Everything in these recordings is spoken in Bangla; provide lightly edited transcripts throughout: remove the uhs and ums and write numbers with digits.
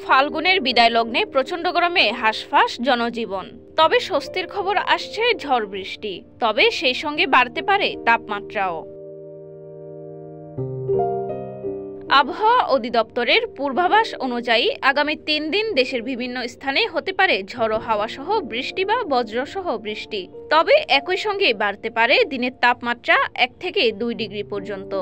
ফাল্গুনের বিদায় লগ্নে প্রচণ্ড গরমে হাঁসফাঁস জনজীবন। তবে স্বস্তির খবর আসছে ঝড় বৃষ্টি, তবে সেই সঙ্গে বাড়তে পারে তাপমাত্রাও। আবহাওয়া অধিদপ্তরের পূর্বাভাস অনুযায়ী আগামী ৩ দিন দেশের বিভিন্ন স্থানে হতে পারে ঝড়ো হাওয়া সহ বৃষ্টি বা বজ্রসহ বৃষ্টি। তবে একই সঙ্গে বাড়তে পারে দিনের তাপমাত্রা ১ থেকে ২ ডিগ্রি পর্যন্ত।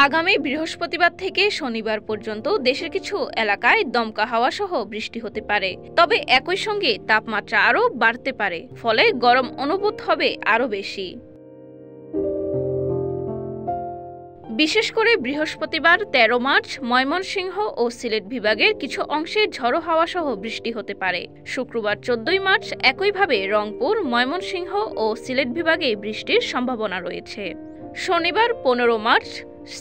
আগামী বৃহস্পতিবার থেকে শনিবার পর্যন্ত দেশের কিছু এলাকায় দমকা হাওয়া সহ বৃষ্টি হতে পারে। তবে একই সঙ্গে তাপমাত্রা আরও বাড়তে পারে, ফলে গরম অনুভূত হবে আরও বেশি। বিশেষ করে বৃহস্পতিবার ১৩ মার্চ ময়মনসিংহ ও সিলেট বিভাগের কিছু অংশে ঝড়ো হাওয়া সহ বৃষ্টি হতে পারে। শুক্রবার ১৪ মার্চ একইভাবে রংপুর, ময়মনসিংহ ও সিলেট বিভাগে বৃষ্টির সম্ভাবনা রয়েছে। শনিবার ১৫ মার্চ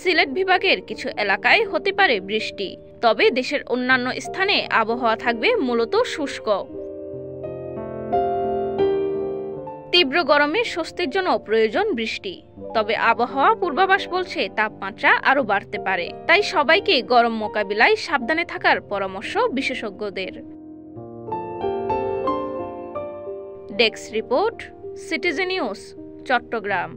সিলেট বিভাগের কিছু এলাকায় হতে পারে বৃষ্টি, তবে দেশের অন্যান্য স্থানে আবহাওয়া থাকবে মূলত শুষ্ক। তীব্র গরমে স্বস্তির জন্য প্রয়োজন বৃষ্টি, তবে আবহাওয়া পূর্বাভাস বলছে তাপমাত্রা আরও বাড়তে পারে। তাই সবাইকে গরম মোকাবিলায় সাবধানে থাকার পরামর্শ বিশেষজ্ঞদের। Desk report, citizen news, Chittagong.